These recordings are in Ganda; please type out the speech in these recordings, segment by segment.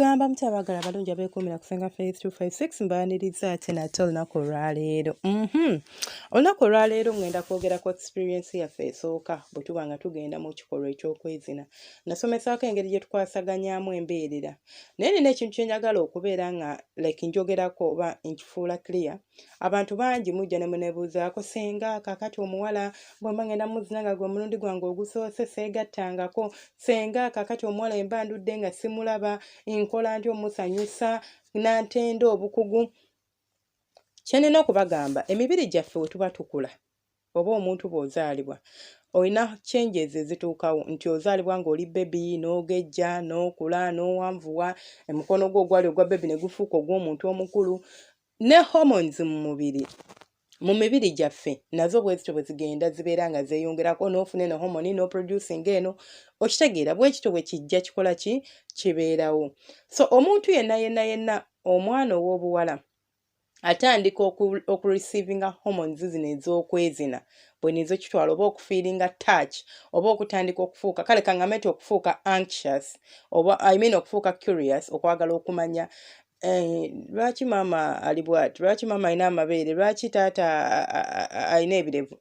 Mugamba mutabagala balungi abeekuumira kusenga Faith 256 mbaaniriza ate nate olunaku olwaleero. Olunaku olwaleero ngenda kwogera ku experience yaffe esooka bwe tuba nga tugenda mu kikolwa ekyokwezina. Nasomesaako engeri gye tukwasaganyaamu embeerera. Naye nina ekintu kye njagala okubeera nga njogerako oba nkifuula clear. Abantu bangi mujja ne muneebuuzaako senga kaakati omuwala bwe mba ngenda muzina nga gwe mulundi gwange ogusoose seegattangako. Senga kaakati omuwala emba ndudde nga simulaba nkola ntyo omusanyusa n'antenda obukugu. Kye nnina okubagamba emibiri gyaffe we tuba tukula oba omuntu bw'ozaalibwa olina changes ezituukawo nti ozaalibwa ng'oli bebi n'ogejja n'okula n'owanvuwa omukono gwo ogwali ogwa bebi ne gufuuka ogw'omuntu omukulu ne hormones mu mibiri gyaffe nazo bwe zityo bwe zigenda zibeera nga zeeyongerako n'ofuna eno hormone n'oproducing eno okitegeera bwe kityo bwe kijja kikola ki kibeerawo. So omuntu yenna omwana ow'obuwala atandika okureceiving hormones zino ez'okwezina bwe nizo kitwala oba okufiiringa touch oba okutandika okufuuka kale kangamete okufuuka anxious oba okufuuka curious okwagala okumanya lwaki maama ali bw'ati, lwaki maama alina amabeere, lwaki taata alina ebirevu.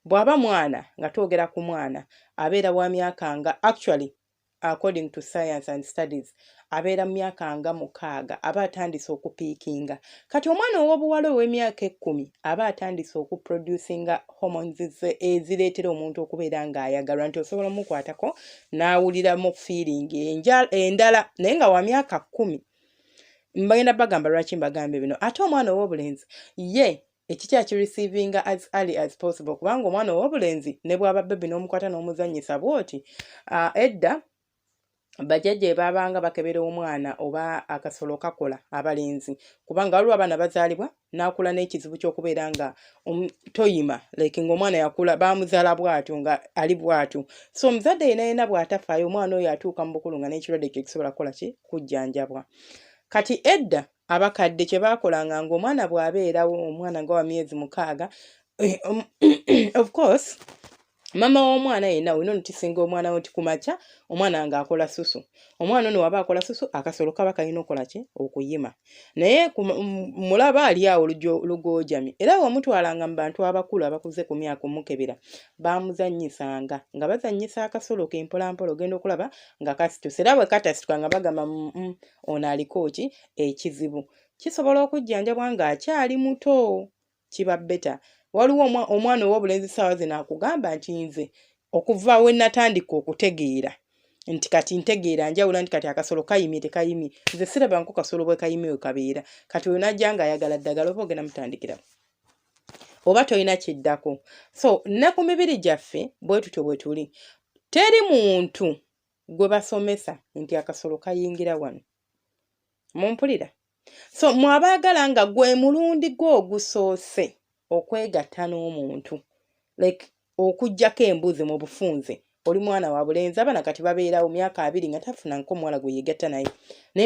Bw'aba mwana nga twogera ku mwana abeera wa myaka nga actually according to science and studies abeera mu myaka nga 6 aba atandise okupiikinga. Kati omwana ow'obuwala ow'emyaka 10 aba atandise okuproducinga hormones ezireetera omuntu okubeera ng'ayagalwa nti osobola omukwatako n'awuliramu feeling endala naye nga wa myaka 10. Mbagenda bagamba lwaki mbagambe bino. Ate omwana ow'obulenzi ye ekireceivinga as early as possible kubanga omwana ow'obulenzi ne bw'aba bebi n'omukwata n'omuzannyisa bw'oti edda bajjajja baabanga bakebera omwana oba akasolo kakola abalenzi kubanga waliwo abaana bazaalibwa n'akula n'ekizibu ky'okubeera nga toyima like ng'omwana yakula baamuzaala bw'atyo nga ali bw'atyo. So omuzadde yenna bw'atafaayo omwana oyo atuuka mu bukulu nga n'ekirwadde ekyo kisobola kukola ki kujjanjabwa. Kati edda abakadde kye baakolanga ng'omwana bw'abeerawo omwana nga wa myezi 6 of course mama w'omwana yenna olina onutisinga omwana wo nti kumakya omwana ng'akola susu. Omwana ono waba akola susu akasolo kaba kalina okukola ki okuyima. Naye mulaba ali awo lugoojami era bw'omutwalanga mu bantu abakulu abakuze ku myaka omukebera baamuzannyisanga nga bazannyisa akasolo ke mpolampola ogenda okulaba nga kasituse era bwe katasituka nga bagamba ono aliko ki ekizibu. Kisobola okujjanjabwa ng'akyali muto kiba beta. Waliwo omwana ow'obulenzi ssaawa zino akugamba nti nze okuva we natandika okutegeera nti kati ntegeera njawula nti kati akasolo kayimye tekayimye nze sirabanko kasolo bwe kayimye we kabeera kati we najja ng'ayagala ddagala oba ogenda mutandikira oba tolina kiddako. So ne ku mibiri gyaffe bwe tutyo bwe tuli teri muntu gwe basomesa nti akasolo kayingira wano mumpulira. So mwabaagala nga gwe mulundi gwo ogusoose okwegatta n'omuntu like okuggyako embuzi mu bufunze oli mwana wa bulenzi abaana kati babeerawo myaka 2 nga tafuna omuwala gwe yegatta naye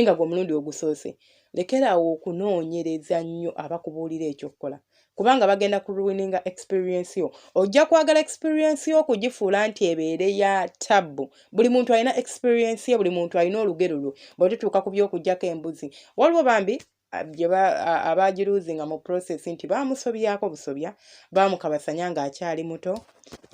nga gwe mulundi ogusoose lekeraawo okunoonyereza nnyo abakubuulira ekyokukola kubanga bagenda kuruininga experience yo. Ojja kwagala experience yo okugifuula nti ebeere ya tabbu. Buli muntu alina experience ye, buli muntu alina olugero lwe bwe tutuuka ku by'okuggyako embuzi. Waliwo bambi abagiruuzinga mu process nti baamusobyako busobya baamukabasanya ng'akyali muto.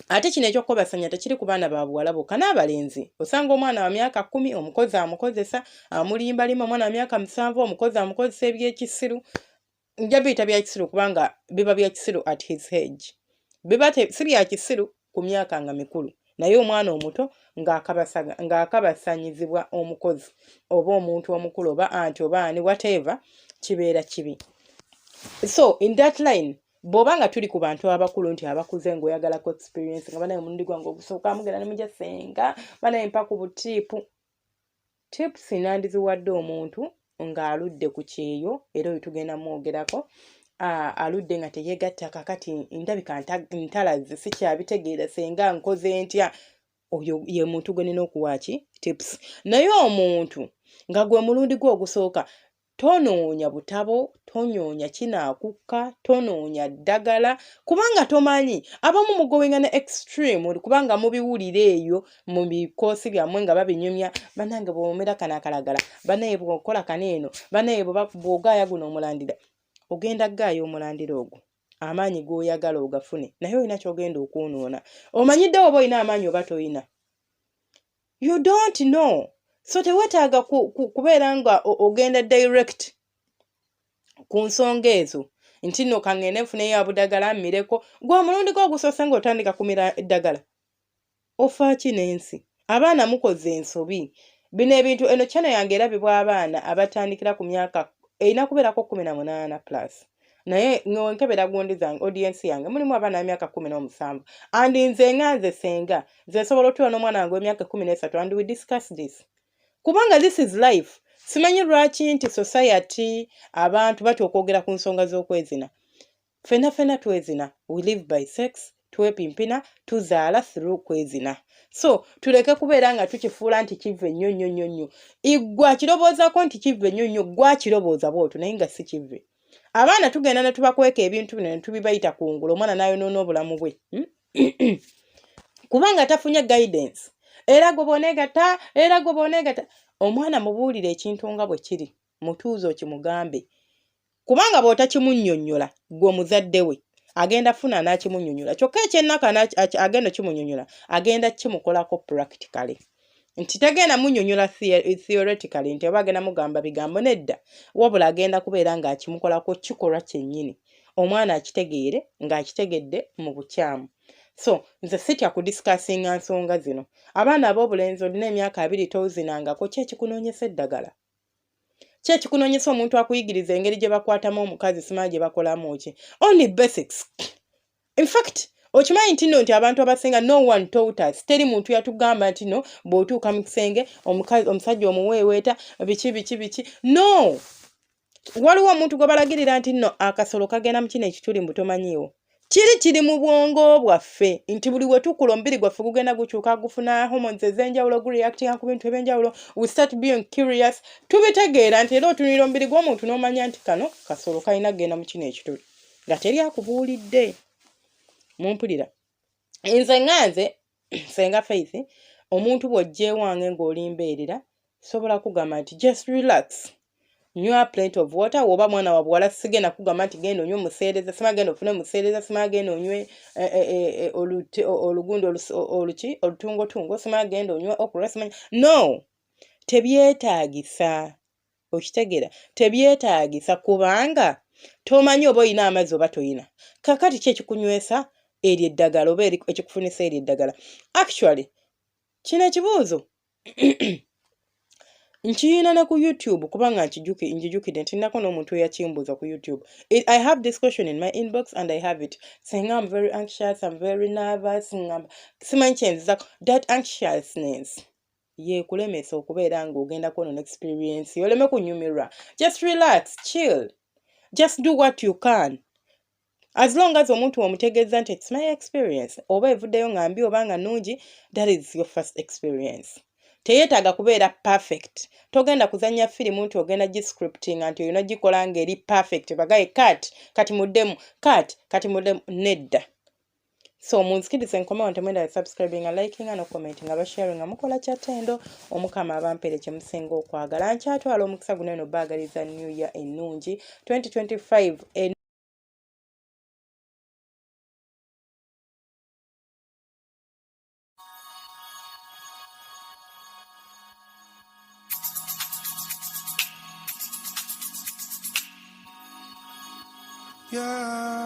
Ate kino ekyokukabasanya tekiri ku baana ba buwala bokka n'abalenzi. Osanga omwana wa myaka 10 omukozi amukozesa amulimbalima, omwana wa myaka 7 omukozi amukozesa eby'ekisiru. Nja biyita bya kisiru kubanga biba bya kisiru at his age. Biba si bya kisiru ku myaka nga mikulu naye omwana omuto ng'akabasanyizibwa omukozi oba omuntu omukulu oba anti oba ani whatever kibeera kibi. So in that line bw'oba nga tuli ku bantu abakulu nti abakuze ng'oyagalako experience nga banaye mulundi gwange ogusooka amugenda ne mujja senga banaye mpa ku butiipu. Tips nandiziwadde omuntu ng'aludde ku kyeyo era oyo tugenda mwogerako aludde nga teyeegatta kakati ndabika ntalaze sikyabitegeera senga nkoze ntya oyo ye muntu gwe nina okuwaaki tips. Naye omuntu nga gwe mulundi gwe ogusooka tonoonya butabo, tonoonya kinaakukka, tonoonya ddagala kubanga tomanyi abamu mugowenga ne extreme kubanga mubiwulira eyo mu bikoosi byammwe nga babinyumya bannange bw'omera kano akalagala bannaye bw'okola kano eno bannaye bw'ogaaya guno omulandira ogenda gaaya omulandira ogwo amaanyi g'oyagala ogafune naye olina ky'ogenda okwonoona omanyidde oba olina amaanyi oba toyina you don't know so teweetaaga kubeera nga ogenda direct ku nsonga ezo nti nno kangende nfuneyo abudagala mmireko gwe omulundi gwo ogusoose ng'otandika kumira eddagala ofaaki n'ensi abaana mukoze ensobi bino ebintu eno channel yange erabibwa abaana abatandikira ku myaka erina kubeerako 18+ naye nkebera gundi zange audience yange mulimu abaana b'emyaka 17 andi nze nganze senga nze nsobola otuula n'omwana wange w'emyaka 13 and we discuss this kubanga this is life simanyi lwaki nti society abantu batya okwogera ku nsonga z'okwezina fena twezina we live by sex twepimpina tuzaala through kwezina so tuleke kubeera nga tukifuula nti kive nnyo igwa kiroboozaako nti kive nnyo gwa kirobooza bw'otyo naye nga si kive abaana tugenda ne tubakweka ebintu bino ne tubibayita kungula omwana n'ayonoona obulamu bwe kubanga tafunye guidance era gwe bw'oneegata omwana mubuulire ekintu nga bwe kiri mutuuzo kimugambe kubanga bw'otakimunnyonnyola gwe omuzadde we agenda funa n'akimunnyonnyola kyokka ekyennaka agenda kimunnyonnyola agenda kimukolako practically nti tagenda munnyonnyola theoretically nti oba agenda mugamba bigambo nedda wabula agenda kubeera ng'akimukolako kikolwa kyennyini omwana akitegeere ng'akitegedde mu bukyamu so nze sitya kudiscussinga nsonga zino abaana ab'obulenzi olina emyaka 2 tozinangako kyekikunoonyesa eddagala kyekikunoonyesa omuntu akuyigiriza engeri gye bakwatamu omukazi simanyi gye bakolamu ki only basics in fact okimanyi nti nno nti abantu abasinga no one taught us teri muntu yatugamba nti no bw'otuuka mu kisenge omusajja omuweeweeta biki no waliwo omuntu gwe balagirira nti nno akasolo kagenda mu kino ekituli mbu tomanyiiwo kiri mu bwongo bwaffe nti buli we tukula omubiri gwaffe gugenda gukyuka gufuna hormones ez'enjawulo gureactinga ku bintu eby'enjawulo we start being curious tubitegeera nti era otunulira omubiri gw'omuntu n'omanya nti kano kasolo kalina kugenda mu kino ekituli nga teri akubuulidde mumpulira nze nganze senga Faith omuntu bw'ojja ewange ng'olimbeerera sobola kugamba nti just relax nywa plenty of water woba mwana wa bwala sigenda kugamba nti genda onywe museereza simagenda ofune museereza simagenda onywe olugundo olutungotungo simagenda onywe okura simanya no tebyetaagisa okitegeera tebyetaagisa kubanga tomanyi oba olina amazzi oba toyina kakati ki ekikunywesa eryo eddagala oba ekikufunisa eryo eddagala actually kino ekibuuzo nkiyina ne ku YouTube kubanga njijukidde nti nnako n'omuntu eyakimbuuza ku YouTube. I have this question in my inbox and I have it. Saying I'm very anxious, I'm very nervous. Simanyi kyenziza that anxiousness kulemesa okubeera ng'ogenda kuona experience oleme kunyumirwa. Just relax, chill. Just do what you can. As long as omuntu omutegeeza nti it's my experience oba evuddeyo nga mbi oba nga nnungi, that is your first experience. Teyeetaaga kubeera perfect. Togenda kuzanya firimu nti ogenda giscriptinga nti olina gikola ng'eri perfect bagaye kati muddemu nedda. So munzikirize nkomewo ntemwenda subscribing, liking and commenting abasharing mukola kyatendo omukama abampere kye musinga okwagala nkyatwala omukisa guno eno baagaliza new year ennungi 2025. Yeah.